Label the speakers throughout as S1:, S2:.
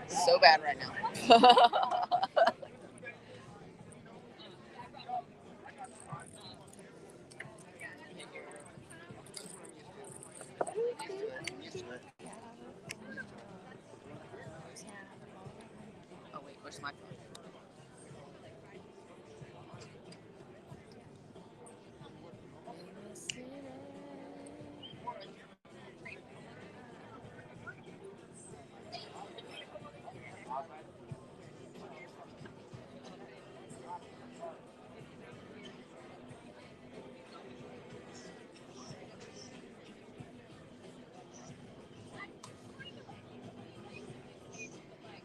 S1: So bad right now. Oh wait, where's my phone?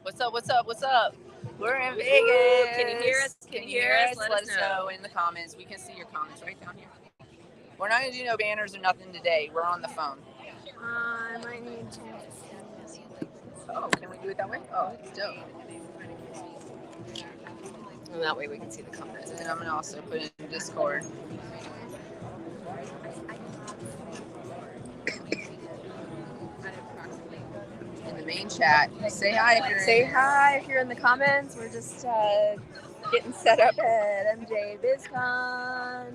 S1: What's up? What's up? What's up? We're in Vegas.
S2: Can you hear us?
S1: Can you hear us? Let us know in the comments. We can see your comments right down here. We're not going to do no banners or nothing today. We're on the phone.
S2: I might need to.
S1: Oh, can we do it that way? Oh, it's dope.
S2: And that way we can see the comments.
S1: And I'm going to also put it in Discord. In the main chat. Say hi if you're
S2: in the comments. We're just getting set up at MJBizCon.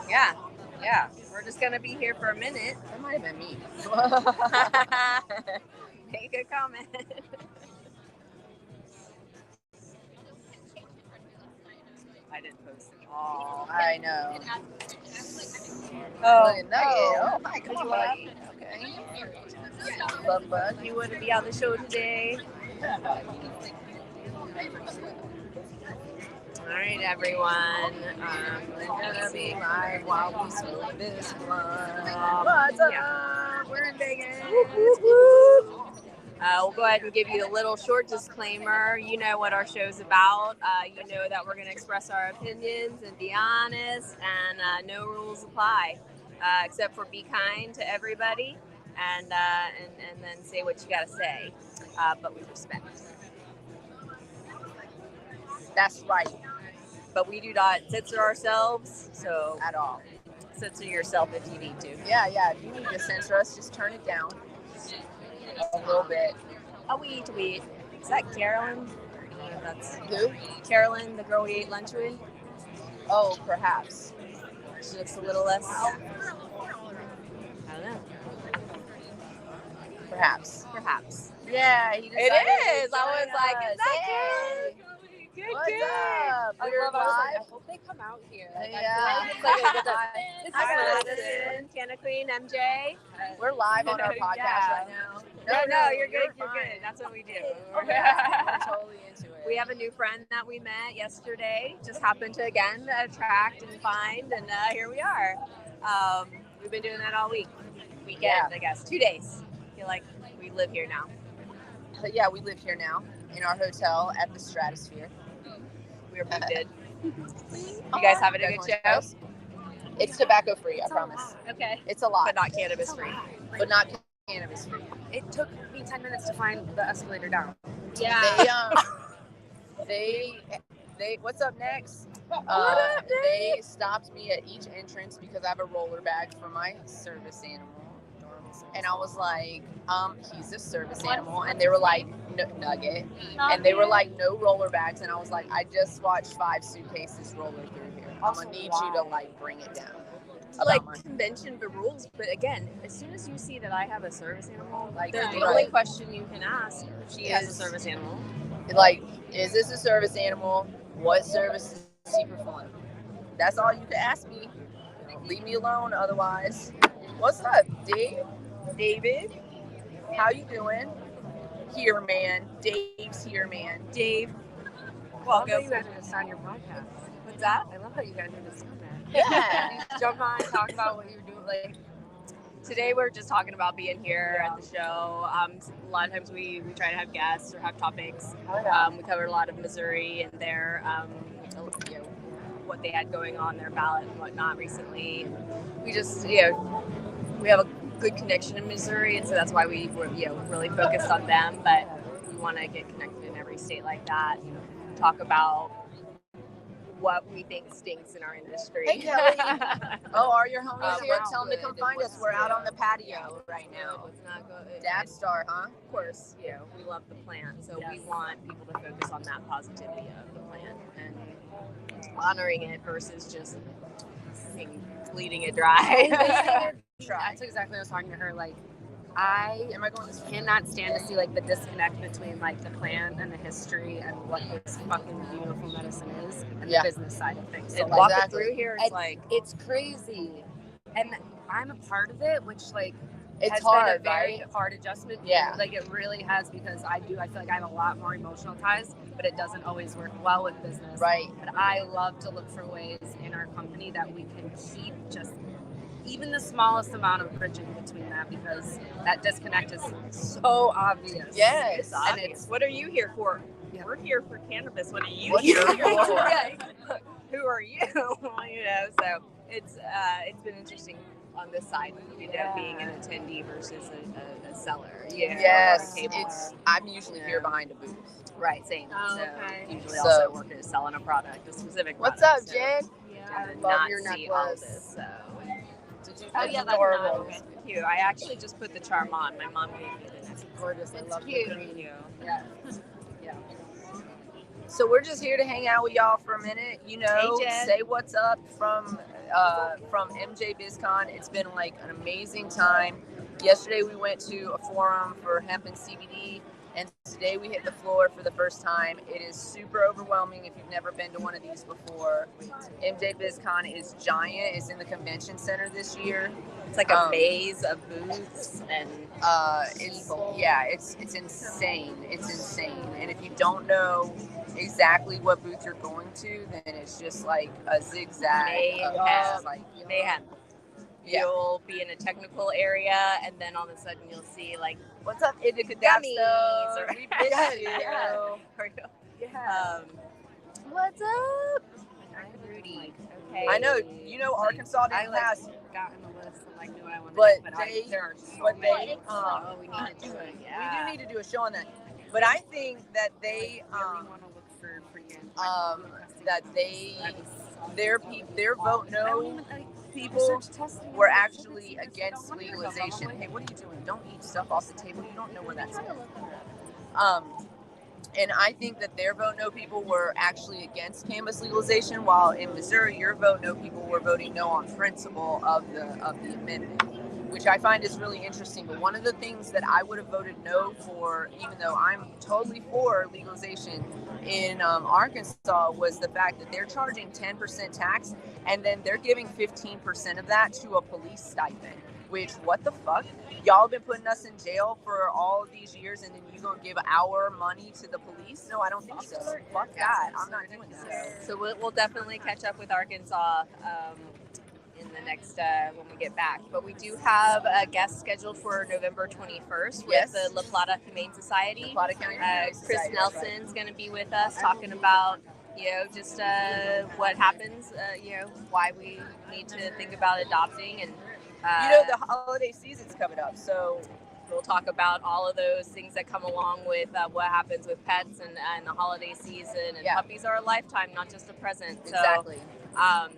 S2: Yeah. We're just gonna be here for a minute.
S1: That might have been me.
S2: Make a comment. I didn't post it.
S1: Oh, I know.
S2: Oh,
S1: Nugget. Oh, hi, come on, buddy. Okay. Love bug.
S2: You want to be on the show today? All right, everyone.
S1: Gonna be live while we smoke this blunt. What's up?
S2: Yeah.
S1: We're in Vegas.
S2: We'll go ahead and give you a little short disclaimer. You know what our show's about. You know that we're going to express our opinions and be honest, and no rules apply, except for be kind to everybody, and then say what you got to say, but with respect.
S1: That's right.
S2: But we do not censor ourselves, so
S1: At all.
S2: censor yourself if you need to.
S1: Yeah. If you need to censor us, just turn it down a little bit.
S2: A wee tweet. Is that Carolyn? I don't know if that's
S1: Who?
S2: Carolyn, the girl we ate lunch with.
S1: Oh, perhaps.
S2: She looks a little less. I don't know.
S1: Perhaps. Yeah, he decided
S2: It is.
S1: to
S2: I was
S1: join
S2: like,
S1: us.
S2: is that
S1: Hey.
S2: Carolyn? Good.
S1: What's up? We're live.
S3: I hope they come out here.
S1: Yeah.
S2: Hi, Madison, Canna Queen, MJ.
S1: We're live on our podcast
S2: Yeah.
S1: right now.
S2: No, you're good. You're
S1: fine.
S2: good. That's what we do.
S1: We're totally into it.
S2: We have a new friend that we met yesterday. Just happened to again attract and find, and here we are. We've been doing that all weekend,
S1: Yeah.
S2: I guess. 2 days. I feel like we live here now.
S1: But yeah, we live here now in our hotel at the Stratosphere.
S2: We were did. You guys having a good show?
S1: It's tobacco free, I promise.
S2: Okay.
S1: It's a lot,
S2: But not cannabis free.
S1: but not cannabis free.
S3: It took me 10 minutes to find the escalator down.
S2: Yeah.
S1: They what's up next?
S2: What up,
S1: They stopped me at each entrance because I have a roller bag for my service animal. And I was like, he's a service animal. And they were like, Nugget. And they were like, no roller bags. And I was like, I just watched 5 suitcases roller through here. I'm going to need you to like bring it down.
S2: Like convention the rules, but again, as soon as you see that I have a service animal,
S1: Like,
S2: the
S1: right.
S2: only question you can ask, she has a
S1: Is-
S2: service animal.
S1: Like, is this a service animal? What service does he perform? That's all you can ask me. Leave me alone otherwise. What's up, David? How you doing? Here, man. Dave's here, man.
S2: Dave,
S3: I love that
S2: welcome.
S3: you guys are going to start your podcast.
S2: What's that?
S3: I love that you guys are just doing that.
S1: Yeah.
S3: Jump on, talk about what you're doing. Like,
S2: Today we're just talking about being here at the show. A lot of times we try to have guests or have topics. We covered a lot of Missouri and their, what they had going on, their ballot and whatnot recently. We just, we have a good connection in Missouri, and so that's why we were, really focused on them. But we want to get connected in every state like that. Talk about what we think stinks in our industry.
S1: Hey, Kelly. Oh, are your homies here?
S3: what's
S1: Tell them to come
S3: good
S1: find
S3: and
S1: us. We're out on the patio right
S2: Good,
S1: now.
S2: what's not good.
S1: Dab Star, huh?
S2: Of course, we love the plant, so we want people to focus on that positivity of the plant and honoring it versus just bleeding it dry.
S3: That's exactly what I was talking to her. Like, I
S1: Am I going this way?
S3: cannot stand to see like the disconnect between like the plant and the history and what this fucking beautiful medicine is and
S1: Yeah.
S3: the business side of things. So
S2: And
S3: like,
S2: walking
S1: Exactly.
S2: through here, it's
S3: And
S2: like
S3: it's crazy, and I'm a part of it, which like
S1: It's
S3: has
S1: hard,
S3: been a very
S1: right?
S3: hard adjustment.
S1: Yeah.
S3: Like it really has, because I feel like I have a lot more emotional ties, but it doesn't always work well with business.
S1: Right.
S3: But I love to look for ways in our company that we can keep just even the smallest amount of bridging between that, because that disconnect is so obvious.
S1: Yes.
S2: it's
S1: And
S2: obvious. What are you here for?
S3: Yeah.
S2: We're here for cannabis. What are you
S1: What
S2: here
S1: are you here
S2: for?
S1: for?
S2: Who are you? So it's been interesting on this side, being an attendee versus a seller.
S1: Yes.
S2: Table.
S1: I'm usually here behind a booth.
S2: Right, same.
S3: Oh,
S2: so
S3: okay.
S2: usually
S1: So-
S2: also working as selling a product, a specific
S1: What's
S2: product.
S1: up,
S2: so
S1: Jen?
S3: Yeah.
S2: did
S1: Love
S2: not
S1: your
S2: see all
S1: necklace.
S2: this. So.
S1: Did you?
S2: Oh
S1: It's
S2: yeah, that's
S1: adorable.
S2: nice. Thank you. I actually just put the charm on. My mom gave me the necklace.
S1: Gorgeous. I
S3: It's
S1: love
S3: cute.
S1: the
S2: Thank
S1: green.
S2: you.
S3: Yeah.
S1: So we're just here to hang out with y'all for a minute.
S2: Hey, Jen.
S1: Say what's up from MJBizCon. It's been like an amazing time. Yesterday we went to a forum for hemp and CBD, and today we hit the floor for the first time. It is super overwhelming if you've never been to one of these before. MJBizCon is giant. It's in the convention center this year.
S2: It's like a maze of booths and
S1: it's insane. It's insane. And if you don't know exactly what booth you're going to, then it's just like a zigzag of just like
S2: mayhem.
S1: Yeah.
S2: You'll be in a technical area, and then all of a sudden you'll see like,
S1: What's up, Indica
S2: Gummies,
S1: Dasto?
S2: or-
S1: We missed you.
S3: Yeah.
S2: What's up? I'm Rudy. Okay.
S1: I know. You know, Arkansas
S3: I
S1: didn't
S3: like
S1: pass.
S3: got in the list and like knew what I wanted,
S1: But
S3: there are so
S1: but
S3: many.
S1: they,
S2: Oh, we need to do it.
S1: we
S2: Yeah.
S1: do need to do a show on that. But I think that they,
S3: really want to look for you.
S1: that they, their vote
S3: I don't
S1: no
S3: even, like,
S1: people
S3: research testing
S1: were
S3: and
S1: actually
S3: shit,
S1: against
S3: don't wonder
S1: legalization.
S3: about
S1: Hey, what are you doing? Don't eat stuff off the table. You don't know where that's
S3: I'm
S1: at.
S3: trying to look at it.
S1: And I think that their vote no people were actually against cannabis legalization, while in Missouri, your vote no people were voting no on principle of the amendment, which I find is really interesting. But one of the things that I would have voted no for, even though I'm totally for legalization in Arkansas, was the fact that they're charging 10% tax, and then they're giving 15% of that to a police stipend. Which, what the fuck? Y'all have been putting us in jail for all of these years, and then you gonna give our money to the police? No, I don't think so. Fuck that. I'm not doing that.
S2: So we'll definitely catch up with Arkansas in the next when we get back. But we do have a guest scheduled for November 21st with
S1: Yes.
S2: the La Plata Humane Society.
S1: Plata County Humane
S2: Chris
S1: Society, that's right.
S2: Nelson's going to be with us talking about just what happens, why we need to think about adopting, and
S1: The holiday season's coming up, so
S2: we'll talk about all of those things that come along with what happens with pets and the holiday season. And
S1: Yeah.
S2: puppies are a lifetime, not just a present.
S1: exactly.
S2: So,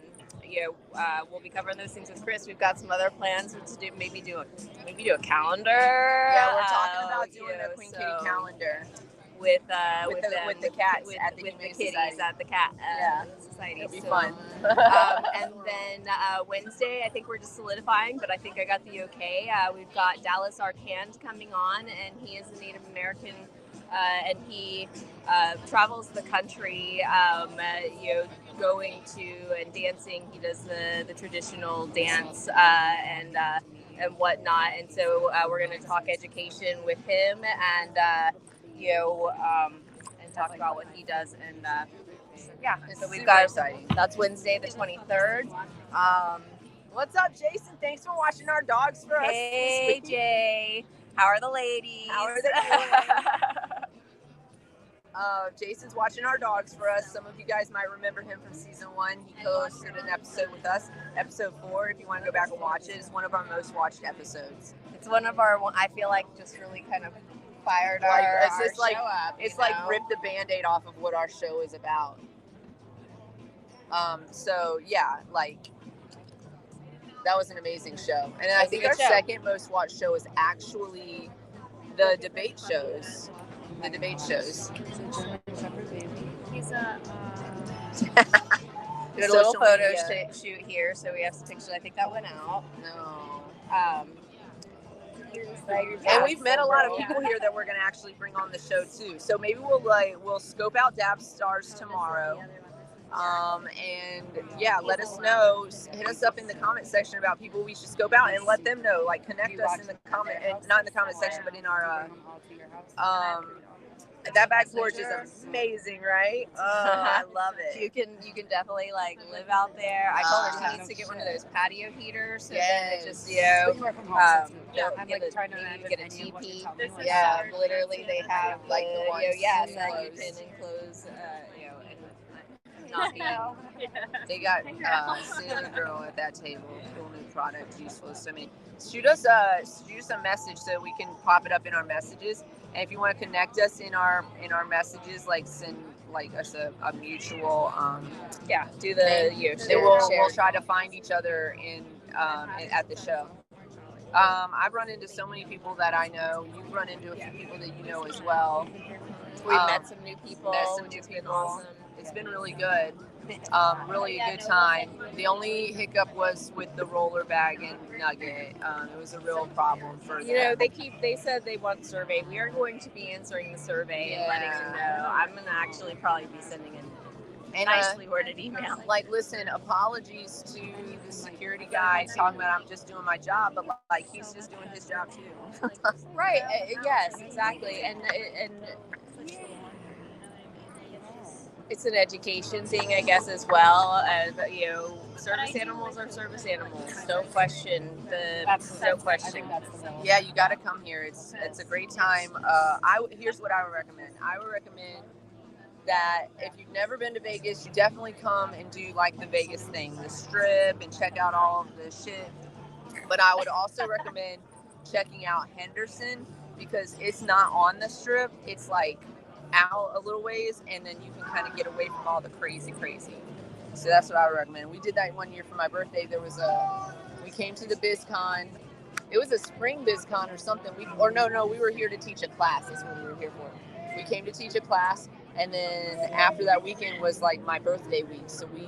S2: we'll be covering those things with Chris. We've got some other plans to do. Maybe do a calendar.
S1: Yeah, we're talking about doing a Queen Kitty calendar
S2: with
S1: with the cats at the
S2: with
S1: Humane
S2: kitties
S1: Society.
S2: at the cat
S1: Yeah.
S2: society.
S1: It'll be
S2: So,
S1: fun.
S2: and then Wednesday, I think we're just solidifying, but I think I got the okay. We've got Dallas Arcand coming on, and he is a Native American, and he travels the country, going to and dancing. He does the traditional dance and whatnot, and so we're going to talk education with him and talk about what he does, and
S1: It's
S2: so we've
S1: super
S2: got
S1: exciting.
S2: that's Wednesday the 23rd.
S1: What's up, Jason? Thanks for watching our dogs for us.
S2: Hey
S1: this week.
S2: Jay, how are the ladies?
S1: How are they doing? Jason's watching our dogs for us. Some of you guys might remember him from season 1. He co-hosted an episode with us. Episode 4, if you want to go back and watch it, is one of our most watched episodes.
S2: It's one of our, I feel like, just really kind of fired
S1: Like,
S2: our,
S1: it's just
S2: our
S1: like-
S2: show up.
S1: It's
S2: you
S1: like
S2: know?
S1: rip the Band-Aid off of what our show is about. So yeah, like that was an amazing show. And I think our
S2: show.
S1: second most watched show is actually the debate shows. The debate shows.
S3: He's a.
S2: We had a
S1: Social
S2: little photo
S1: media.
S2: shoot here, so we have some pictures. I think that went out.
S1: No. And we've met a lot of people here that we're going to actually bring on the show too. So maybe we'll scope out Dab Stars tomorrow. And yeah, let us know. Hit us up in the comment section about people we should scope out, and let them know. Like, connect us in the comment, and not in the comment section, but in our that back porch is amazing, right? Oh, I love it.
S2: You can definitely like live out there. I told her she needs to get one of those patio heaters, so then it just get a teepee. Yeah, literally they have
S1: like the ones
S2: that you can enclose, and not be.
S1: They got Sailor Girl at that table. Cool new product, useful. So I mean, shoot us a message so we can pop it up in our messages. And if you want to connect us in our messages, like send like us a mutual
S2: do the
S1: then we'll try to find each other in at the show. I've run into so many people that I know. You've run into a few people that you know as well.
S2: We've met some new people.
S1: Been awesome. It's been really good. Really a good time. The only hiccup was with the roller bag and nugget. It was a real problem for them.
S2: They said they want survey. We are going to be answering the survey and letting them know. I'm going to actually probably be sending a nicely worded email.
S1: Like, listen, apologies to the security guy talking about I'm just doing my job, but like he's just doing his job too.
S2: Right. Yes, exactly. And it's an education thing, I guess, as well. Service animals are service animals. No question.
S1: Yeah, you got to come here. It's a great time. Here's what I would recommend. I would recommend that if you've never been to Vegas, you definitely come and do like the Vegas thing, the Strip, and check out all of the shit. But I would also recommend checking out Henderson, because it's not on the Strip. It's like out a little ways, and then you can kind of get away from all the crazy. So that's what I would recommend. We did that one year for my birthday. We came to the BizCon. It was a spring BizCon or something. We were here to teach a class. That's what we were here for. We came to teach a class, and then after that weekend was like my birthday week. So we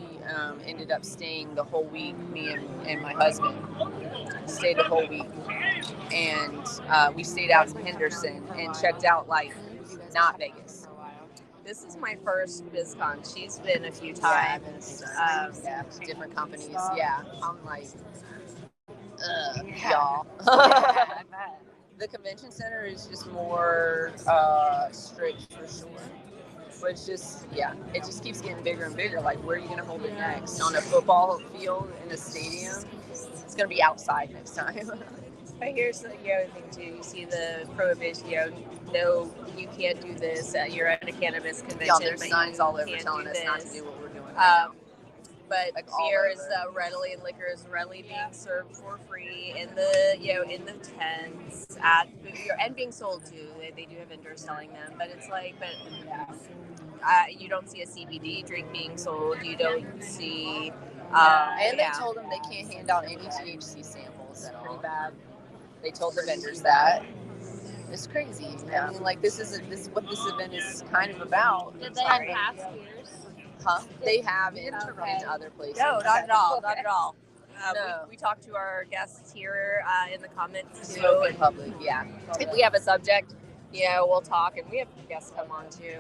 S1: ended up staying the whole week. Me and my husband stayed the whole week, and we stayed out in Henderson and checked out like not Vegas.
S2: This is my first BizCon. She's been a few times.
S1: Different companies. Yeah, I'm like, y'all. The convention center is just more strict for sure. But it's just, it just keeps getting bigger and bigger. Like, where are you going to hold it next? On a football field in a stadium? It's going to be outside next time.
S2: But here's the other thing too. You see the prohibition. No, you can't do this. You're at a cannabis convention.
S1: There's signs all over telling us not to do what we're doing.
S2: But like beer is readily, and liquor is readily being served for free in the tents and being sold too. They do have vendors selling them, but it's like, you don't see a CBD drink being sold. You don't see.
S1: And they told them they can't hand out any THC samples at all. Pretty bad. They told the vendors that. It's crazy. Yeah. I mean, like, this is what this event is kind of about.
S3: Did they have past years?
S1: Huh? They have in other places.
S2: No, not at all.
S1: Okay.
S2: Not at all.
S1: No.
S2: We talked to our guests here in the comments too.
S1: So in public, yeah.
S2: If we have a subject, we'll talk, and we have guests come on too.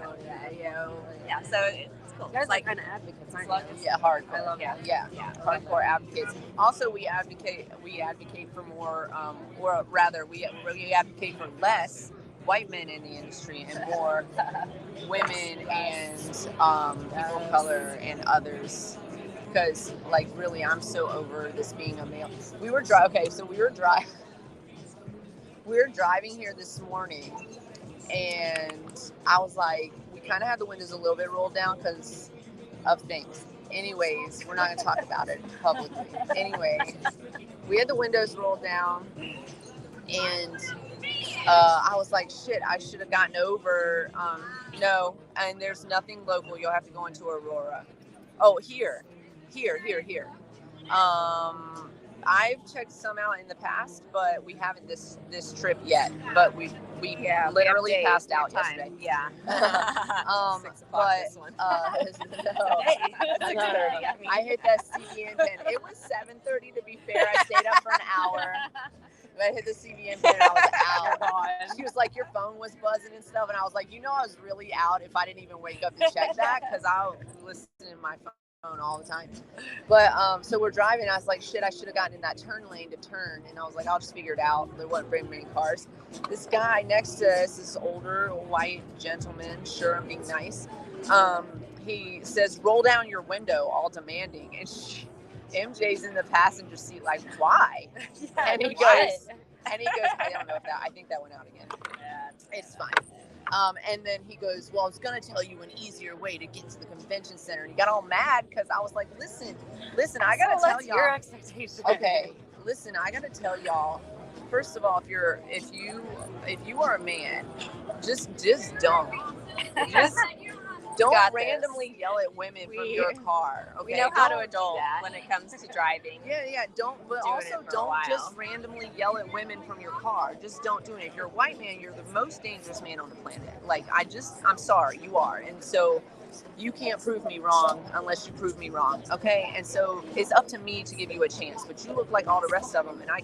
S2: So it's cool.
S3: You guys
S2: are like
S3: kind of advocates, aren't you?
S1: Yeah, hardcore.
S2: I love
S1: that. Yeah, hardcore advocates. Also, we advocate for more, or rather, we advocate for less white men in the industry and more women and people of color and others. Because, like, really, I'm so over this being a male. We were driving here this morning, and I was like, we kind of had the windows a little bit rolled down because of things. Anyways, we're not going to talk about it publicly. Anyway, we had the windows rolled down, and I was like, shit, I should have gotten over. No, and there's nothing local. You'll have to go into Aurora. Oh, here. I've checked some out in the past, but we haven't this trip yet. But we literally passed out yesterday.
S2: Yeah.
S1: 6 o'clock this one. No.
S2: Hey,
S1: I hit that CBN pin. It was 7:30 to be fair. I stayed up for an hour. I hit the CBN pin and I was out. She was like, your phone was buzzing and stuff. And I was like, I was really out if I didn't even wake up to check that, because I'll listen to my phone all the time. But so we're driving. I was like, shit, I should have gotten in that turn lane to turn. And I was like, I'll just figure it out. There wasn't very many cars. This guy next to us, this older white gentleman, sure, I'm being nice. He says, roll down your window, all demanding. And MJ's in the passenger seat, like, why? And he goes, I don't know if I think that went out again. Yeah, it's fine. And then he goes, well, I was going to tell you an easier way to get to the convention center. And he got all mad because I was like, listen, I got to tell y'all.
S2: Your expectation.
S1: Okay, listen, I got to tell y'all. First of all, if you are a man, just don't. Don't randomly yell at women from your car. Okay,
S2: we know how to adult when it comes to driving.
S1: Yeah. Don't just randomly yell at women from your car. Just don't do it. If you're a white man, you're the most dangerous man on the planet. Like, I'm sorry, you are. And so you can't prove me wrong unless you prove me wrong. Okay, and so it's up to me to give you a chance. But you look like all the rest of them, and I.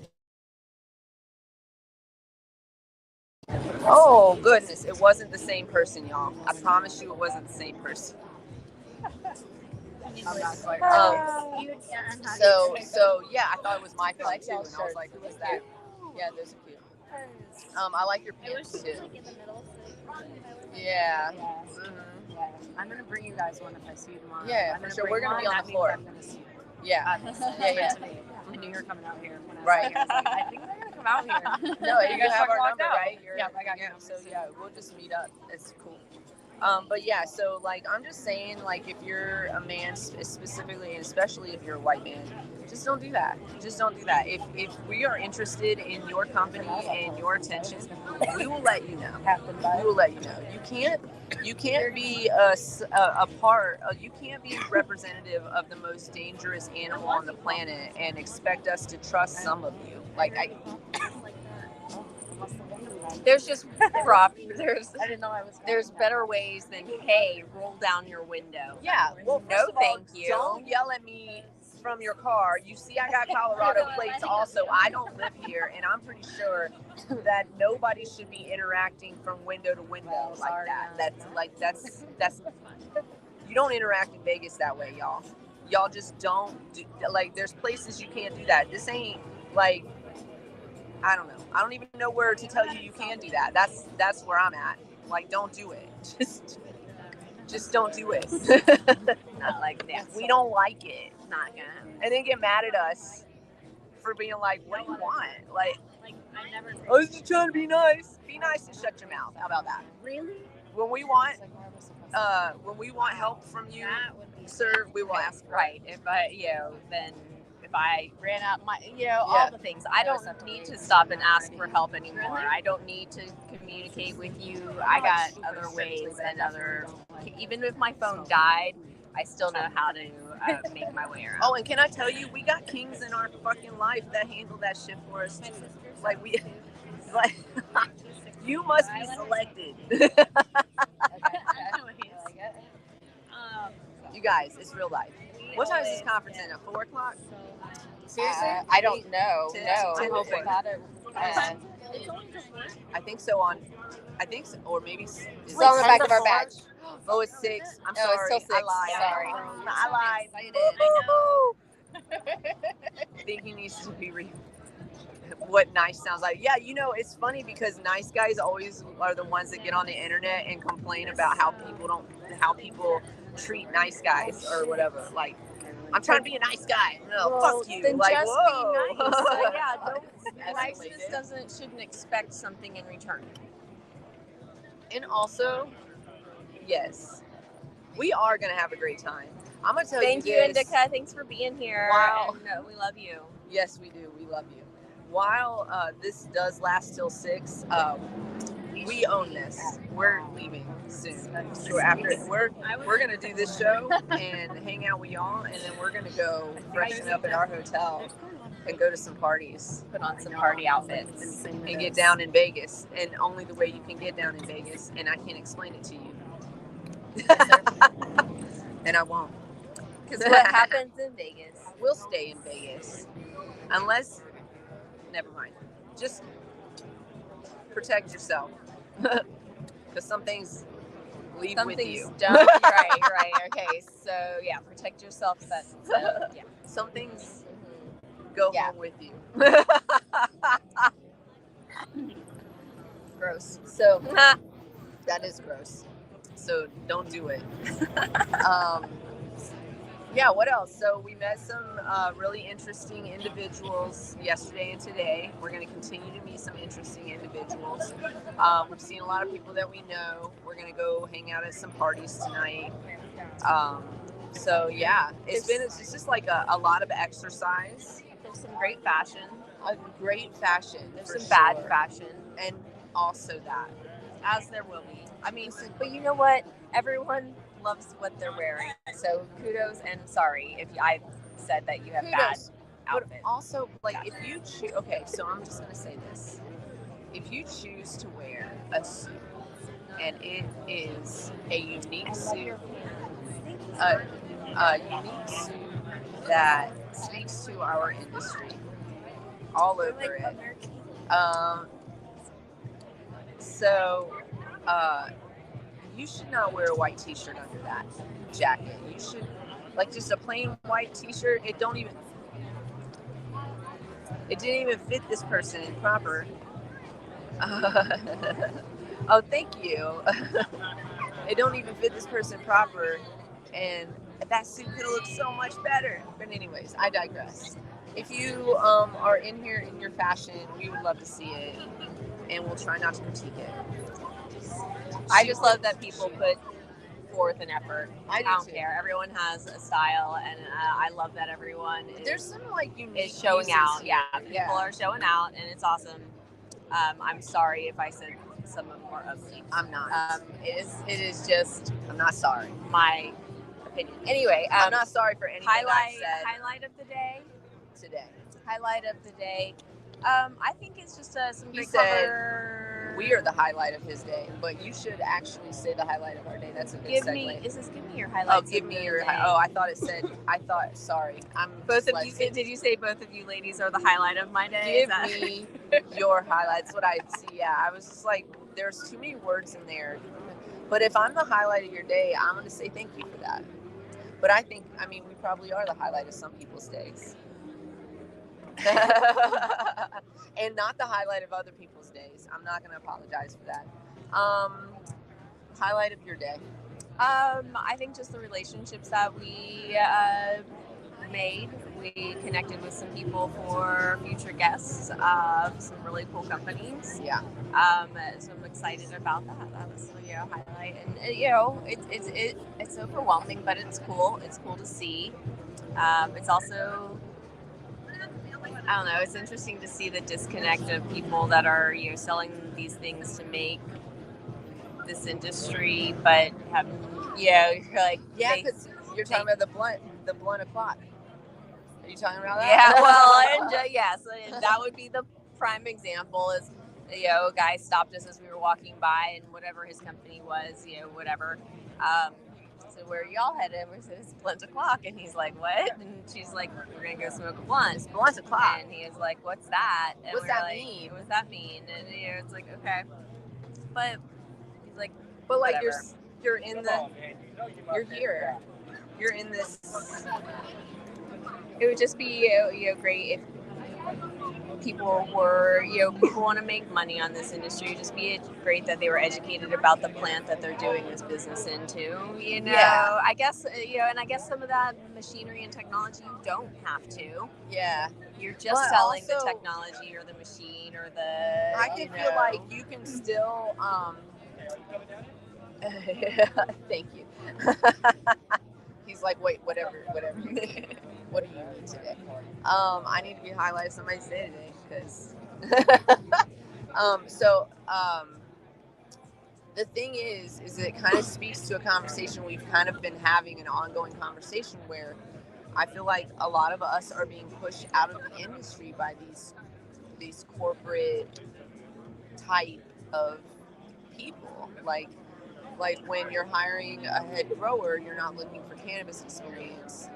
S1: Oh, goodness. It wasn't the same person, y'all. I promise you it wasn't the same person. So yeah, I thought it was my phone too. And I was like, who is that? Yeah, those are cute. I like your pants too. Yeah. Mm-hmm.
S3: I'm going to bring you guys one if I see you tomorrow.
S1: Yeah, for sure. We're going to be on the floor. Yeah.
S3: Yeah. I knew you were coming out here.
S1: Right.
S3: I think they're going to come out here.
S1: No, you have our number, right?
S3: Yeah, I got you.
S1: So yeah, we'll just meet up. It's cool. But yeah, so like I'm just saying, like if you're a man specifically, and especially if you're a white man, just don't do that. Just don't do that. If we are interested in your company and your attention, we will let you know. We will let you know. You can't be a part. You can't be representative of the most dangerous animal on the planet and expect us to trust some of you. Like
S2: there's just there's better ways than, hey, roll down your window.
S1: Yeah. Well,
S2: no, thank you.
S1: Don't yell at me from your car. You see, I got Colorado plates also. I don't live here, and I'm pretty sure that nobody should be interacting from window to window like that. That's you don't interact in Vegas that way, y'all. Y'all just don't there's places you can't do that. This ain't like, I don't know. I don't even know where to tell you can do that. That's where I'm at. Like, don't do it. Just don't do it.
S2: Not like that.
S1: We don't like it.
S2: Not gonna.
S1: And then get mad at us for being like, what do you want? Like
S3: I never.
S1: I was just trying to be nice. Be nice and shut your mouth. How about that?
S3: Really?
S1: When we want help from you, sir, we will ask.
S2: Right. If I ran out all the things. I don't need to stop and ask for help anymore. I don't need to communicate with you. I got other ways and even if my phone died, I still know how to make my way around.
S1: Oh, and can I tell you, we got kings in our fucking life that handle that shit for us too. You must be selected. You guys, it's real life. What time is this conference in? At 4 o'clock? Seriously?
S2: I don't know.
S1: I'm hoping. I think so. Or maybe it's
S2: on the back of our badge.
S1: Oh, it's 6. I'm
S2: sorry.
S1: It's still 6.
S2: I lied.
S1: Sorry. I lied. I think he needs to be what nice sounds like. Yeah, it's funny because nice guys always are the ones that get on the internet and complain about how people treat nice guys or whatever. Like, I'm trying to be a nice guy. No, fuck you.
S2: Then
S1: like,
S2: just
S1: whoa.
S2: be nice. Shouldn't expect something in return.
S1: And also, yes, we are going to have a great time. I'm going to tell
S2: Thank you,
S1: this.
S2: Indica. Thanks for being here.
S1: Wow.
S2: And, we love you.
S1: Yes, we do. We love you. While this does last till 6, we own this. We're leaving soon. So we're gonna do this show and hang out with y'all, and then we're gonna go freshen up at our hotel and go to some parties,
S2: Put on some party outfits
S1: and get down in Vegas. And only the way you can get down in Vegas, and I can't explain it to you. And I won't.
S2: Because what happens in Vegas?
S1: We'll stay in Vegas. Unless, never mind. Just protect yourself. Because some things leave
S2: Some
S1: with
S2: things
S1: you.
S2: don't. Right. Okay, so yeah, protect yourself. Yeah.
S1: Some things go
S2: Yeah.
S1: home with you.
S2: Gross.
S1: So that is gross. So don't do it. Yeah, what else? So we met some really interesting individuals yesterday and today. We're going to continue to meet some interesting individuals. We've seen a lot of people that we know. We're going to go hang out at some parties tonight. So yeah, it's just like a lot of exercise.
S2: There's some great fashion.
S1: A great fashion.
S2: There's some bad fashion.
S1: And also that.
S2: As there will be. I mean, but you know what? Everyone loves what they're wearing. So kudos, and sorry if I said that you have bad outfits.
S1: But also, like, if you choose, okay, so I'm just going to say this. If you choose to wear a suit, and it is a unique suit, a unique suit that speaks to our industry, all over it. You should not wear a white t-shirt under that jacket. You should, like, just a plain white t-shirt. It didn't even fit this person proper. Oh, thank you. It don't even fit this person proper, and that suit could have looked so much better. But anyways, I digress. If you are in here in your fashion, we would love to see it, and we'll try not to critique it.
S2: I just love that people put forth an effort.
S1: I
S2: don't care. Everyone has a style, and I love that everyone
S1: there's some like unique
S2: is showing out.
S1: Here.
S2: Yeah, people are showing out, and it's awesome. I'm sorry if I said some more ugly.
S1: I'm not.
S2: It is just.
S1: I'm not sorry.
S2: My opinion. Anyway,
S1: I'm not sorry for anything I said.
S2: Highlight of the day
S1: today.
S2: Highlight of the day. I think it's just some great cover.
S1: We are the highlight of his day, but you should actually say the highlight of our day. That's a good segue.
S2: Give me your highlights.
S1: Oh, give me your. I thought it said. Sorry. I'm
S2: both of you. Did you say both of you ladies are the highlight of my day?
S1: Give me your highlights. What I see. Yeah, I was just like, there's too many words in there. But if I'm the highlight of your day, I'm going to say thank you for that. But we probably are the highlight of some people's days. And not the highlight of other people's days. I'm not going to apologize for that. Highlight of your day?
S2: I think just the relationships that we made. We connected with some people for future guests of some really cool companies.
S1: Yeah.
S2: So I'm excited about that. That was a highlight, and it's overwhelming, but it's cool. It's cool to see. It's also, I don't know, it's interesting to see the disconnect of people that are, selling these things to make this industry, but have, you're like,
S1: because you're talking about the blunt o'clock. Are you talking about that?
S2: Yeah, well, and yes, and that would be the prime example is, a guy stopped us as we were walking by, and whatever his company was, whatever. So where are y'all headed? We said, it's blunt o'clock. And he's like, what? And she's like, we're going to go smoke a blunt. It's blunt o'clock. And he's like, what's that? And
S1: what's that mean?
S2: What does that mean? And it's like, okay. But he's like,
S1: but like
S2: whatever.
S1: you're you're here. You're in this.
S2: It would just be, great if people were, people want to make money on this industry. It'd just be great that they were educated about the plant that they're doing this business into,
S1: Yeah.
S2: I guess, and I guess some of that machinery and technology you don't have to.
S1: Yeah.
S2: You're just selling the technology or the machine or the.
S1: I can feel like you can still. Thank you. He's like, wait, whatever. What do you need today? I need to be highlighting somebody's day today because. the thing is it kind of speaks to a conversation we've kind of been having, an ongoing conversation where I feel like a lot of us are being pushed out of the industry by these corporate type of people. Like when you're hiring a head grower, you're not looking for cannabis experience.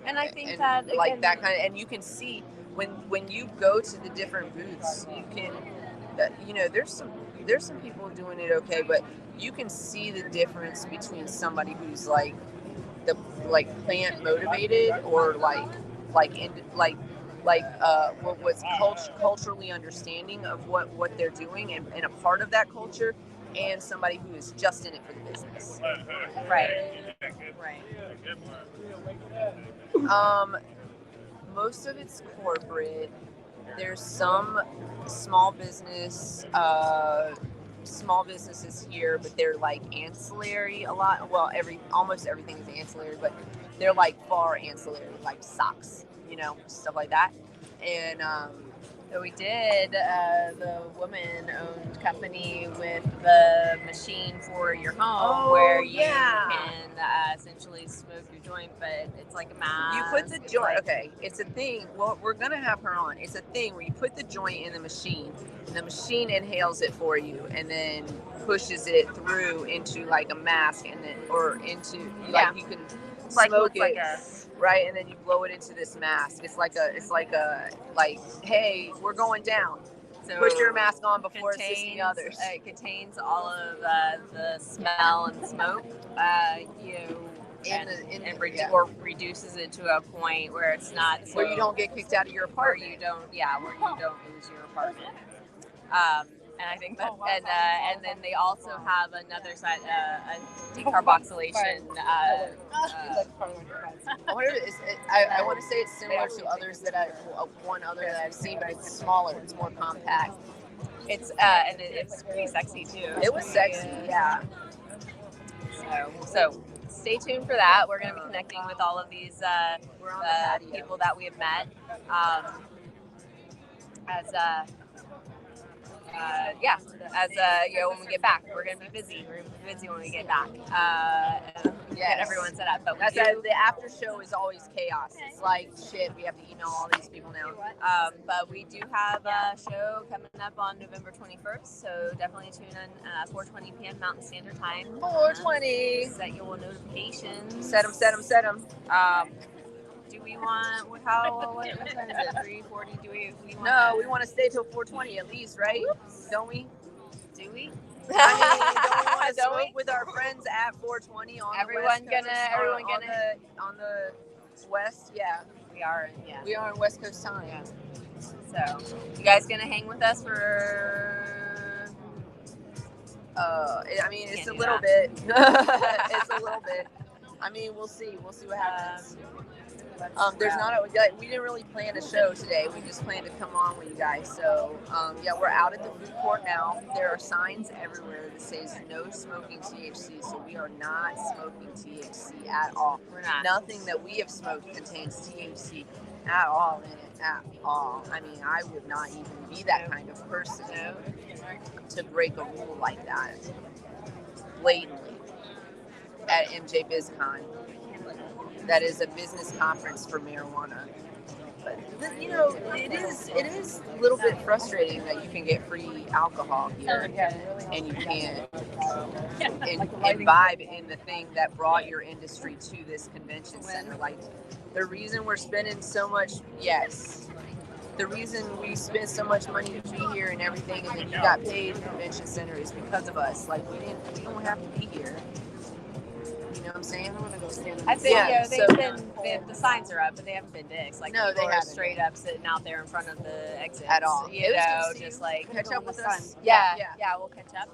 S2: And I think
S1: and
S2: that,
S1: like
S2: again,
S1: that kind of, and you can see when you go to the different booths, you can, there's some people doing it okay, but you can see the difference between somebody who's like plant motivated, or what was culturally understanding of what they're doing, and a part of that culture, and somebody who is just in it for the business.
S2: Right.
S1: Most of it's corporate. There's some small businesses here, but they're like ancillary a lot. Well, almost everything is ancillary, but they're like far ancillary, like socks, stuff like that. And
S2: so we did the woman-owned company with the machine for your home, where you can essentially smoke your joint, but it's like a mask.
S1: You put the joint. Okay, it's a thing. Well, we're gonna have her on. It's a thing where you put the joint in the machine, and the machine inhales it for you, and then pushes it through into like a mask, and then into you can smoke it. Right, and then you blow it into this mask. It's like hey, we're going down. So put your mask on before assisting others.
S2: It contains all of the smell and smoke, or reduces it to a point where it's not
S1: where you don't get kicked out of your apartment.
S2: Where you don't lose your apartment. And I think that, and then they also have another side, a decarboxylation.
S1: I want to say it's similar to others one other that I've seen, but it's smaller, it's more compact.
S2: It's and it's pretty sexy too.
S1: It was sexy, yeah.
S2: So stay tuned for that. We're going to be connecting with all of these people that we have met. When we get back, we're going to be busy. We're going to be busy when we get back. Get everyone set up. But
S1: the after show is always chaos. It's like, shit, we have to email all these people now.
S2: But we do have a show coming up on November 21st, so definitely tune in 4:20 p.m. Mountain Standard Time.
S1: 4:20.
S2: Set your notifications.
S1: Set them.
S2: Do we want, what time is it, 3:40? Do we want
S1: No, we want to stay till 4:20 at least, right?
S2: Oops.
S1: Don't we?
S2: Do we?
S1: I mean, don't we want to smoke with our friends at 4:20 on the West Coast? On the West, yeah.
S2: We are
S1: in West Coast time.
S2: Yeah. So, you guys gonna hang with us for?
S1: It's a little bit. It's a little bit. I mean, we'll see. We'll see what happens. There's we didn't really plan a show today. We just planned to come on with you guys. So, we're out at the food court now. There are signs everywhere that says no smoking THC. So we are not smoking THC at all.
S2: We're not.
S1: Nothing that we have smoked contains THC at all in it, at all. I mean, I would not even be that kind of person to break a rule like that blatantly at MJBizCon. That is a business conference for marijuana. But it is a little bit frustrating that you can get free alcohol here and you can't imbibe in the thing that brought your industry to this convention center. Like, the reason we're spending so much, the reason we spent so much money to be here and everything, and then you got paid convention center, is because of us. Like, we don't have to be here. You know what I'm saying? I'm gonna go stand.
S2: I think the signs are up, but they haven't been dicks. Like,
S1: no, they haven't.
S2: Straight up sitting out there in front of the exit
S1: at all.
S2: Just like
S1: catch up with us.
S2: Yeah, we'll catch up.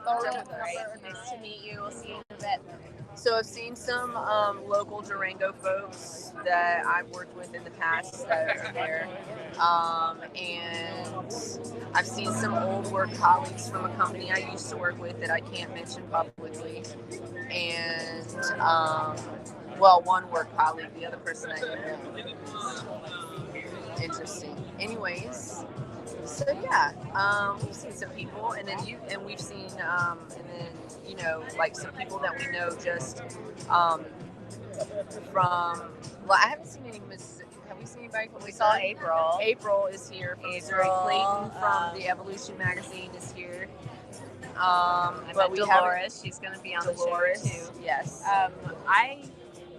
S2: Nice to meet you. We'll see you in a bit.
S1: So I've seen some local Durango folks that I've worked with in the past that are there. And I've seen some old work colleagues from a company I used to work with that I can't mention publicly. And, one work colleague, the other person I didn't know. Interesting. Anyways, So yeah, we've seen some people, and then we've seen, and then like some people that we know just from. Well, I haven't seen any. Have we seen anybody from?
S2: We saw April.
S1: April is here from Missouri. Clayton from the Evolution magazine is here. But we
S2: Dolores, she's going to be on
S1: Dolores,
S2: the show too.
S1: Yes.
S2: I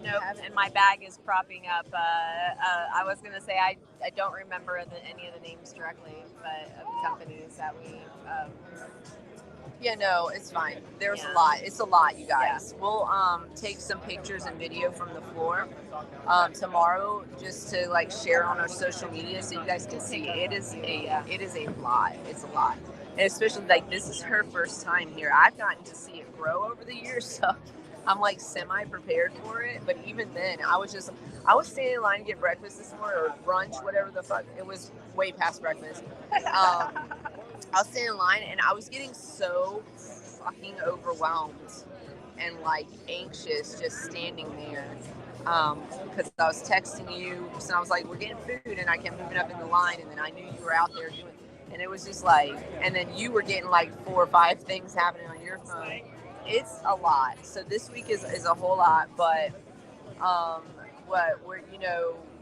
S2: know, and my bag is propping up. I was going to say I don't remember any of the names directly, but of the companies that we.
S1: Yeah, no, it's fine. There's a lot. It's a lot, you guys. Yeah. We'll take some pictures and video from the floor tomorrow, just to like share on our social media so you guys can see. It is a lot. It's a lot, and especially like this is her first time here. I've gotten to see it grow over the years, so I'm like semi prepared for it. But even then, I was standing in line to get breakfast this morning, or brunch, whatever the fuck. It was way past breakfast. I was standing in line and I was getting so fucking overwhelmed and like anxious just standing there, because I was texting you, so I was like, we're getting food, and I kept moving up in the line, and then I knew you were out there doing, and it was just like, and then you were getting like 4 or 5 things happening on your phone. It's a lot. So this week is a whole lot, but we're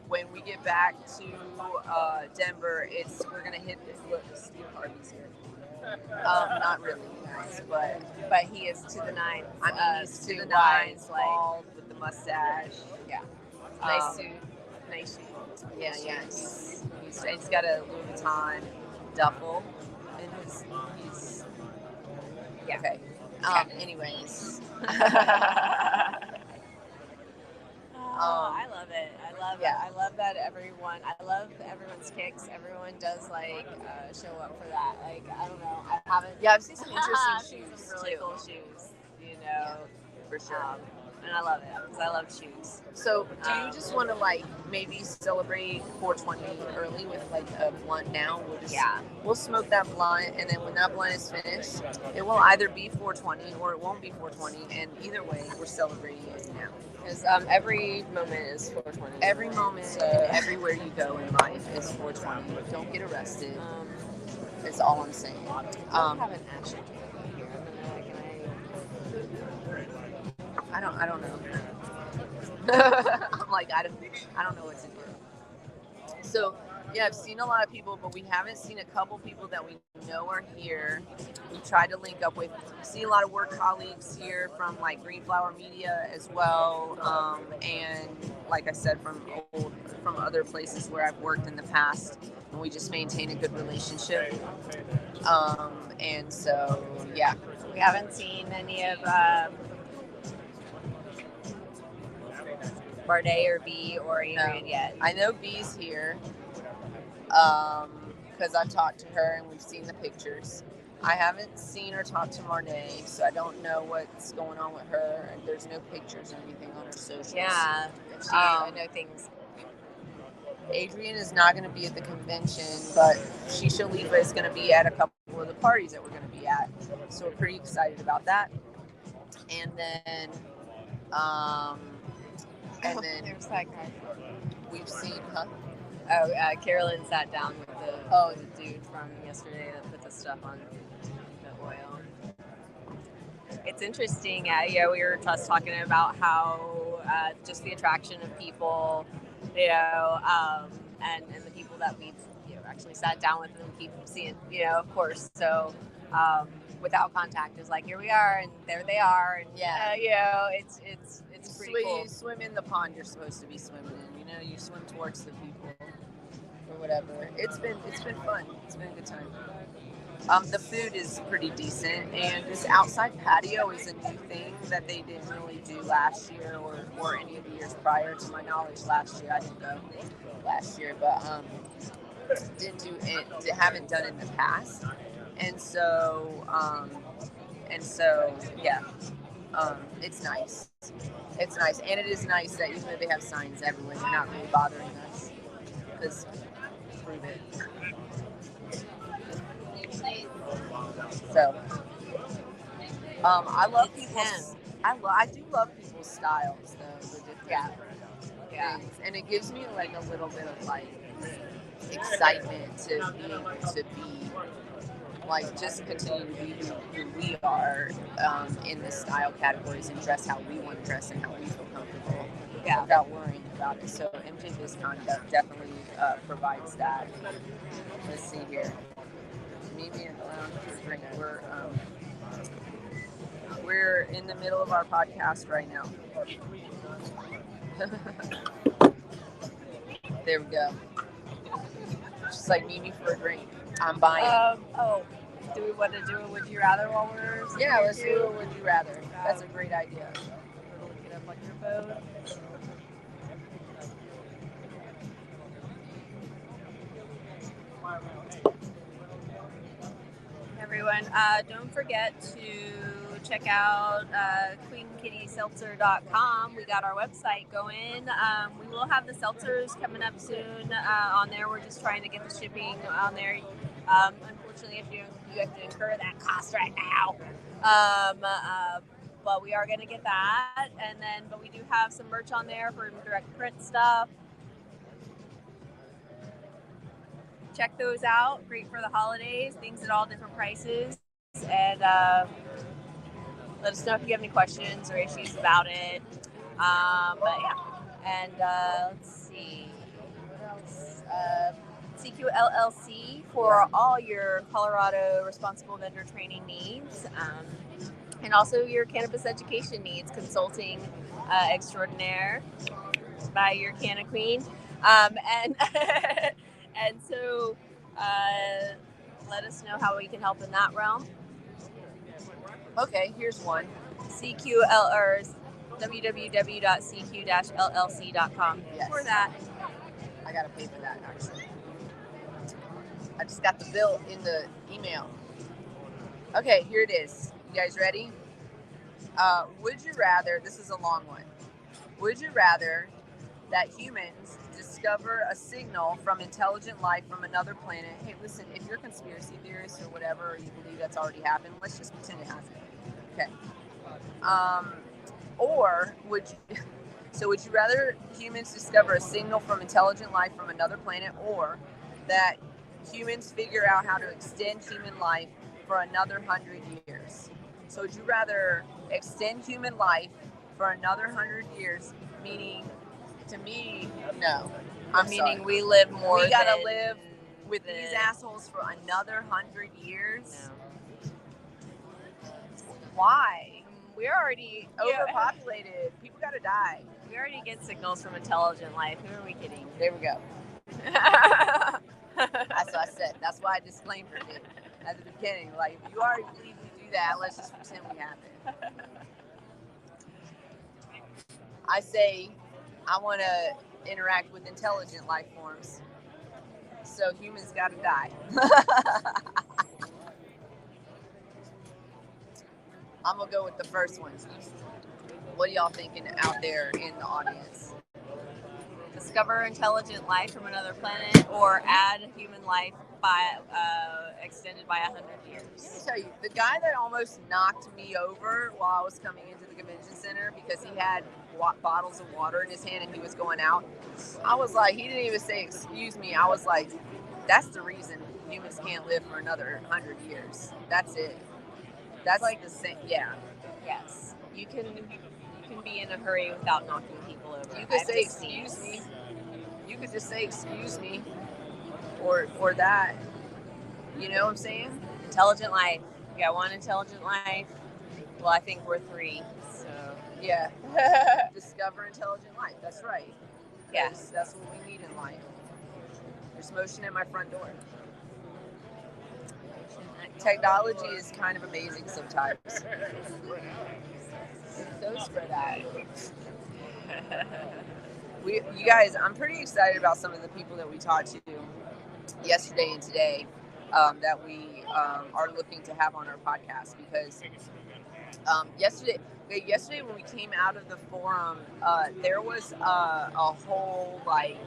S1: when we get back to Denver, we're gonna hit this. Look, Steve Harvey's here. Not really, guys, but
S2: he is to the nines.
S1: I mean, he's to the nines, bald with the mustache. Yeah,
S2: nice suit, nice shoes.
S1: Yeah, yeah. He's got a Louis Vuitton duffel in his. Yeah. Okay. Anyways.
S2: I love it. I love that I love everyone's kicks. Everyone does like show up for that. Like, I don't know. I haven't.
S1: Yeah, I've seen some interesting shoes.
S2: Some really cool shoes.
S1: Yeah, for sure.
S2: And I love it because I love shoes.
S1: So, do you just want to like maybe celebrate 420 early with like a blunt now? We'll smoke that blunt, and then when that blunt is finished, it will either be 420 or it won't be 420. And either way, we're celebrating it now.
S2: Because every moment is 420.
S1: Every moment, and everywhere you go in life is 420. Don't get arrested. That's all I'm saying.
S2: I have an action here.
S1: I don't know. I'm like, I don't know what to do. So, yeah, I've seen a lot of people, but we haven't seen a couple people that we know are here. We tried to link up with. We've seen a lot of work colleagues here from like Green Flower Media as well, and like I said, from other places where I've worked in the past, and we just maintain a good relationship. And so, yeah,
S2: we haven't seen any of Bardet or B or Adrian yet.
S1: I know B's here. Because I've talked to her and we've seen the pictures. I haven't seen or talked to Marnay, so I don't know what's going on with her. And there's no pictures or anything on her socials.
S2: Yeah, I know things.
S1: Adrian is not going to be at the convention, but Shisha Lipa is going to be at a couple of the parties that we're going to be at. So we're pretty excited about that. And then,
S2: there's that guy.
S1: We've seen,
S2: Carolyn sat down with the dude from yesterday that put the stuff on the oil. It's interesting. We were just talking about how just the attraction of people, and the people that we've actually sat down with and keep seeing, of course. So without contact, is like, here we are and there they are, and it's pretty cool.
S1: You swim in the pond you're supposed to be swimming in. You swim towards the people or whatever. It's been fun. It's been a good time. The food is pretty decent, and this outside patio is a new thing that they didn't really do last year or any of the years prior. To my knowledge, last year I didn't go last year, but didn't do it. Haven't done it in the past, and so yeah. It's nice. It's nice, and it is nice that even though they have signs everywhere, they're not really bothering us. Because prove it. So, I love people's. I do love people's styles, though. The different things. And it gives me like a little bit of like excitement to be able to be like just continue to be who we are in the style categories and dress how we want to dress and how we feel comfortable without worrying about it. So MJBizCon definitely provides that. Let's see here. Meet me at the lounge for a drink. We're in the middle of our podcast right now. There we go. Just like meet me for a drink. I'm buying.
S2: Do we want to do a Would You Rather while we're
S1: let's do a Would You Rather. That's a great idea.
S2: Look it up on your phone. Everyone, don't forget to check out queenkittyseltzer.com. We got our website going. We will have the seltzers coming up soon on there. We're just trying to get the shipping on there. Unfortunately, if you have to incur that cost right now. But we are going to get that. But we do have some merch on there for direct print stuff. Check those out. Great for the holidays. Things at all different prices. And let us know if you have any questions or issues about it. Let's see. What else? CQ LLC for all your Colorado responsible vendor training needs. And also your cannabis education needs. Consulting extraordinaire by your Canna Queen. And so let us know how we can help in that realm.
S1: Okay, here's one.
S2: www.cq-llc.com.
S1: Yes.
S2: For that.
S1: I gotta pay for that, actually. I just got the bill in the email. Okay, here it is. You guys ready? Would you rather, this is a long one. Would you rather that humans discover a signal from intelligent life from another planet? Hey, listen, if you're a conspiracy theorist or whatever, or you believe that's already happened, let's just pretend it hasn't. Okay. Would you rather humans discover a signal from intelligent life from another planet, or that humans figure out how to extend human life for another 100 years? So would you rather extend human life for another 100 years, meaning, to me, no.
S2: Meaning we live more.
S1: We gotta live with these assholes for another 100 years.
S2: No.
S1: Why?
S2: We're already
S1: overpopulated. People gotta die.
S2: We already get signals from intelligent life. Who are we kidding?
S1: There we go. That's what I said. That's why I disclaimed it at the beginning. Like, if you already believe we do that, let's just pretend we have it. I say I want to interact with intelligent life forms. So humans gotta die. I'm gonna go with the first one. What are y'all thinking out there in the audience?
S2: Discover intelligent life from another planet, or add human life by extended by 100 years.
S1: Let me tell you, the guy that almost knocked me over while I was coming into the convention center because he had bottles of water in his hand and he was going out, I was like, he didn't even say excuse me. I was like, that's the reason humans can't live for another 100 years. That's it. That's like the same. Yeah.
S2: Yes. You can be in a hurry without knocking people over.
S1: You could say excuse me. You could just say excuse me, or that. You know what I'm saying?
S2: Intelligent life. You got one intelligent life. Well, I think we're three. So
S1: yeah. Discover intelligent life. That's right.
S2: Yes,
S1: that's what we need in life. There's motion at my front door. Technology is kind of amazing sometimes. Those for that. You guys, I'm pretty excited about some of the people that we talked to yesterday and today that we are looking to have on our podcast, because yesterday when we came out of the forum, there was a whole like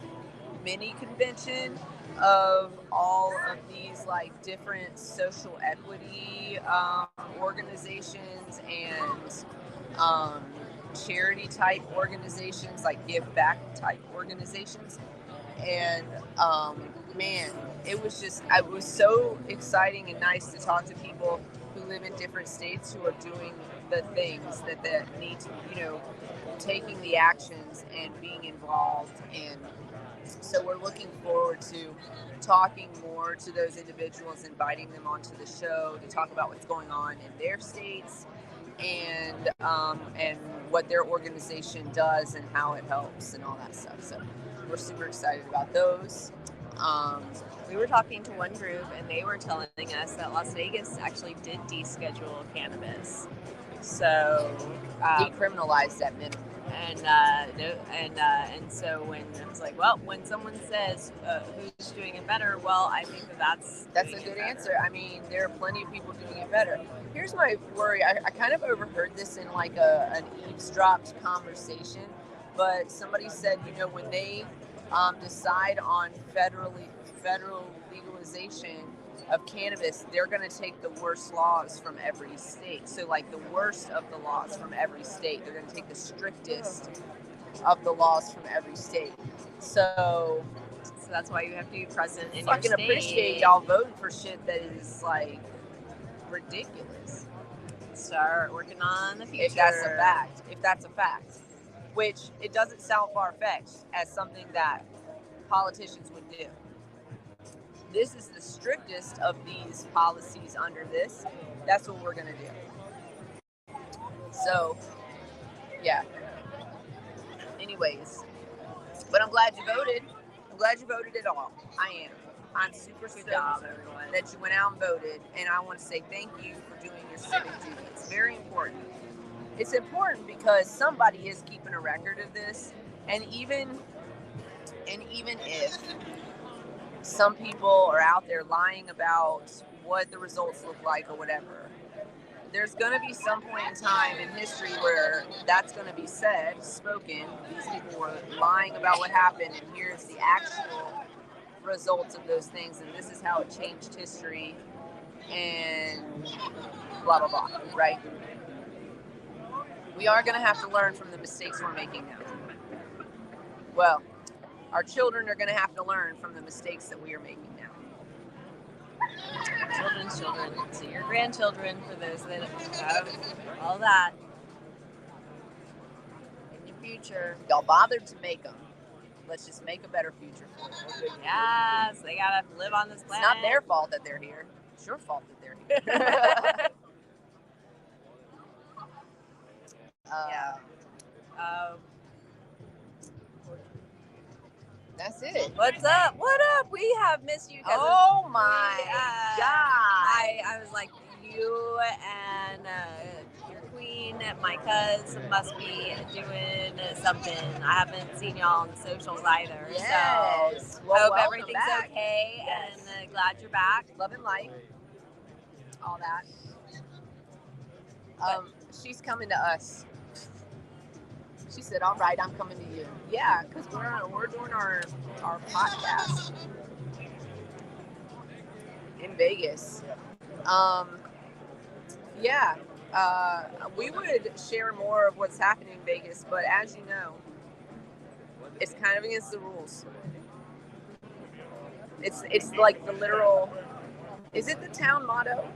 S1: mini convention of all of these like different social equity organizations and charity type organizations, like give back type organizations, and man, it was so exciting and nice to talk to people who live in different states who are doing the things that need to, taking the actions and being involved. And so we're looking forward to talking more to those individuals, inviting them onto the show to talk about what's going on in their states and what their organization does and how it helps and all that stuff. So we're super excited about those.
S2: We were talking to one group, and they were telling us that Las Vegas actually did deschedule cannabis. So
S1: decriminalized at minimum.
S2: And so when it's like, well, when someone says who's doing it better, well, I think that's
S1: a good answer. I mean, there are plenty of people doing it better. Here's my worry. I kind of overheard this in like an eavesdropped conversation, but somebody said, when they decide on federal legalization of cannabis, they're going to take the worst laws from every state. So like the worst of the laws from every state. They're going to take the strictest of the laws from every state. So
S2: that's why you have to be present in
S1: your state. I fucking appreciate y'all voting for shit that is like ridiculous.
S2: Start working on the future.
S1: If that's a fact. Which it doesn't sound far-fetched as something that politicians would do. This is the strictest of these policies under this. That's what we're going to do. So, yeah. Anyways. But I'm glad you voted. I'm glad you voted at all. I am. I'm super stoked that you went out and voted. And I want to say thank you for doing your civic duty. It's very important. It's important because somebody is keeping a record of this. And even if some people are out there lying about what the results look like or whatever, there's going to be some point in time in history where that's going to be spoken. These people were lying about what happened, and here's the actual results of those things, and this is how it changed history, and blah, blah, blah, right? We are going to have to learn from the mistakes we're making now. Well, our children are going to have to learn from the mistakes that we are making now.
S2: Children's children. So your grandchildren, for those that have all that in your future.
S1: Y'all bothered to make them. Let's just make a better future for them.
S2: Yes, they got to live on this planet.
S1: It's not their fault that they're here. It's your fault that they're here. That's it.
S2: What's up? What up? We have missed you.
S1: Oh my God.
S2: I was like, you and your queen, my cuz, must be doing something. I haven't seen y'all on the socials either.
S1: Yes.
S2: So
S1: well,
S2: hope everything's
S1: back.
S2: okay.
S1: Yes.
S2: And glad you're back.
S1: Love and light. All that. She's coming to us. She said, all right, I'm coming to you. Yeah, because we're doing our podcast in Vegas. We would share more of what's happening in Vegas, but as you know, it's kind of against the rules. It's like the literal, is it the town motto?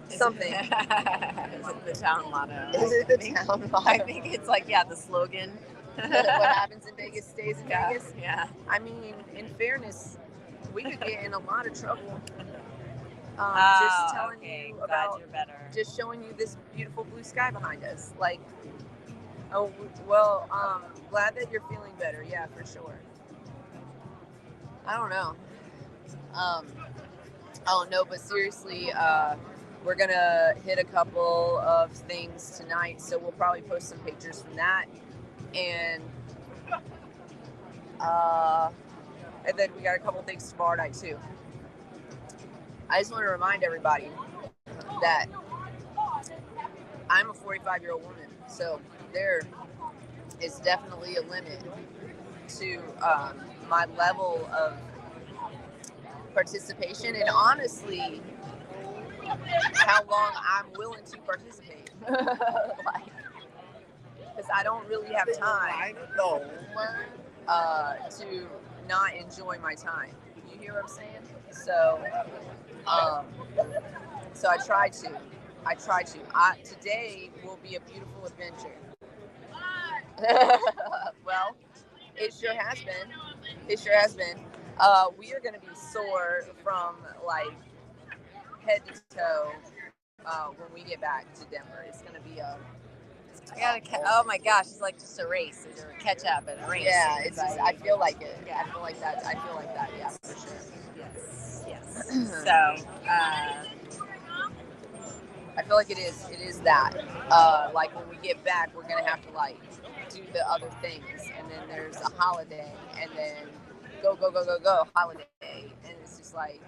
S1: Something.
S2: Is it the town motto?
S1: Is it the town motto?
S2: I think it's like, the slogan.
S1: What happens in Vegas stays in Vegas?
S2: Yeah.
S1: I mean, in fairness, we could get in a lot of trouble.
S2: Just telling you about,
S1: just showing you this beautiful blue sky behind us. Like, glad that you're feeling better. Yeah, for sure. I don't know. But seriously, we're going to hit a couple of things tonight, so we'll probably post some pictures from that. And then we got a couple things tomorrow night, too. I just want to remind everybody that I'm a 45-year-old woman, so there is definitely a limit to my level of participation, and honestly, how long I'm willing to participate. Because I don't really have time to not enjoy my time. You hear what I'm saying? So, so I try to. Today will be a beautiful adventure. Well, it sure has been. We are going to be sore from like head to toe when we get back to Denver. It's going to be a.
S2: Oh my gosh, it's like just a race. It's a catch up and a race.
S1: Yeah, it's just, I feel like it.
S2: Yeah.
S1: I feel like that. Yeah, for sure.
S2: Yes. So,
S1: I feel like it is that. Like when we get back, we're gonna have to like do the other things, and then there's a holiday, and then go holiday, and it's just like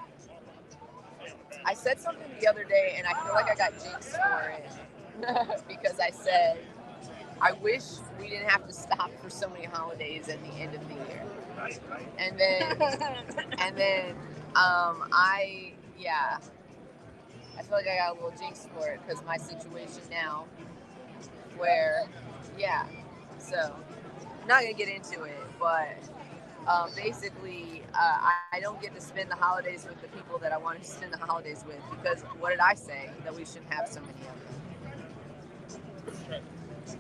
S1: I said something the other day, and I feel like I got jinxed for it because I said I wish we didn't have to stop for so many holidays at the end of the year, and then I feel like I got a little jinx for it because my situation now, where, so I'm not going to get into it, but basically, I don't get to spend the holidays with the people that I wanted to spend the holidays with because what did I say? That we shouldn't have so many of them.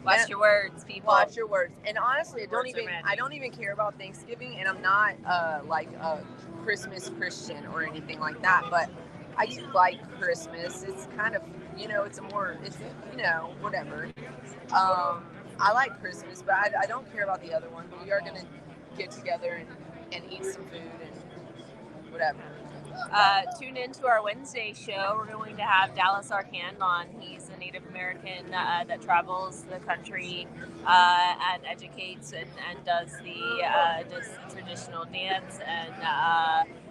S2: watch your words, people.
S1: Watch your words. And honestly, I don't even care about Thanksgiving, and I'm not like a Christmas Christian or anything like that, but I do like Christmas. It's kind of, whatever. I like Christmas, but I don't care about the other one. We are going to get together and eat some food and whatever.
S2: Tune in to our Wednesday show. We're going to have Dallas Arcand on. He's a Native American that travels the country and educates and does the traditional dance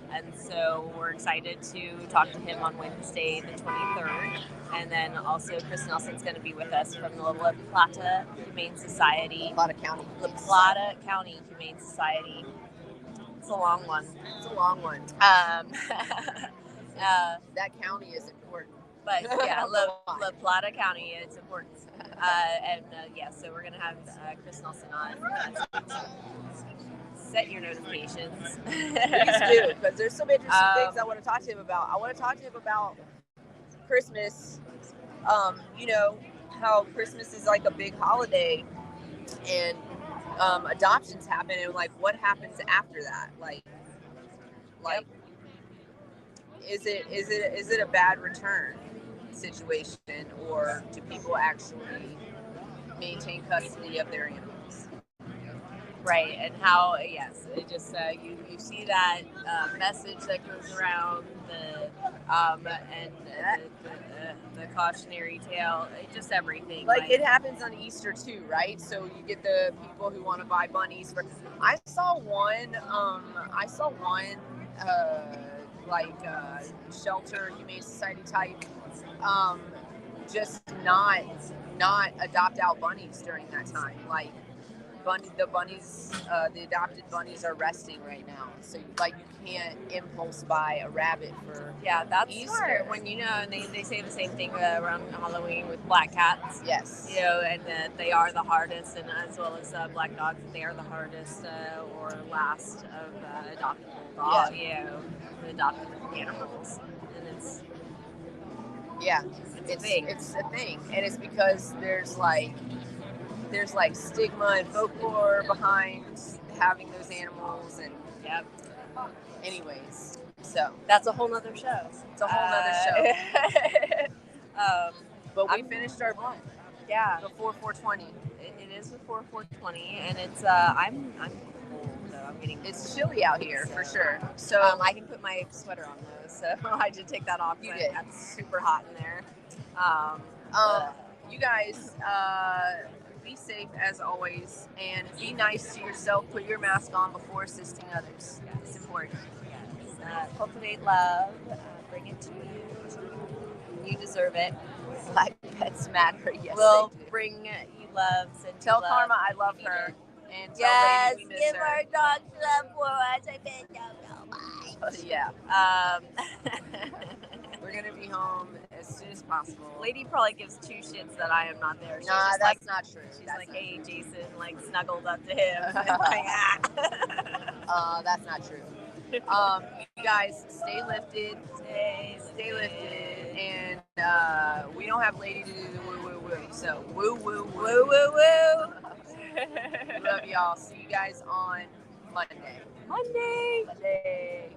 S2: and so we're excited to talk to him on Wednesday the 23rd. And then also Chris Nelson's going to be with us from the La Plata Humane Society.
S1: La
S2: Plata County Humane Society. It's a long one.
S1: That county is important.
S2: But yeah, La Plata County, it's important. So we're going to have Chris Nelson on. Set your notifications.
S1: Please do, because there's some interesting things I want to talk to him about. I want to talk to him about Christmas. How Christmas is like a big holiday, and adoptions happen, and like what happens after that? Like, is it a bad return situation, or do people actually maintain custody of their animals?
S2: Right, and how, yes, it just, you see that message that goes around, the cautionary tale, just everything.
S1: Like it happens on Easter too, right? So you get the people who want to buy bunnies for, I saw one shelter, humane society type, just not adopt out bunnies during that time. Like, the adopted bunnies are resting right now, so like you can't impulse buy a rabbit for
S2: that's
S1: Easter.
S2: Smart. When and they say the same thing around Halloween with black cats.
S1: Yes,
S2: and that they are the hardest, and as well as black dogs, they are the hardest or last of adoptable dogs. The adopted animals, and it's a thing. It's a thing,
S1: and it's because there's like stigma and folklore behind having those animals, and anyways, so
S2: that's a whole nother show.
S1: It's a whole nother show. But we finished our blunt.
S2: Yeah,
S1: before 420.
S2: It is before 420, and it's I'm cold, so I'm getting.
S1: It's chilly out here for sure. So
S2: I can put my sweater on though, so I did take that off.
S1: You did.
S2: It's super hot in there.
S1: You guys. Be safe as always, and be nice to yourself. Put your mask on before assisting others. It's important.
S2: Cultivate love. Bring it to you. You deserve it.
S1: Like pets matter. Yes,
S2: we'll bring you love.
S1: Tell Karma I love her. And tell Lady we miss
S2: give
S1: her.
S2: our dogs love for us. I bet bye.
S1: Yeah. We're gonna be home as soon as possible.
S2: Lady probably gives two shits that I am not there. She's
S1: that's
S2: like,
S1: not true.
S2: She's
S1: that's
S2: like, hey, Jason, like snuggled up to him. Like,
S1: that's not true. guys stay lifted, stay lifted, and we don't have lady to do the woo woo woo. So woo woo woo woo woo. Love y'all. See you guys on Monday.
S2: Monday.
S1: Monday.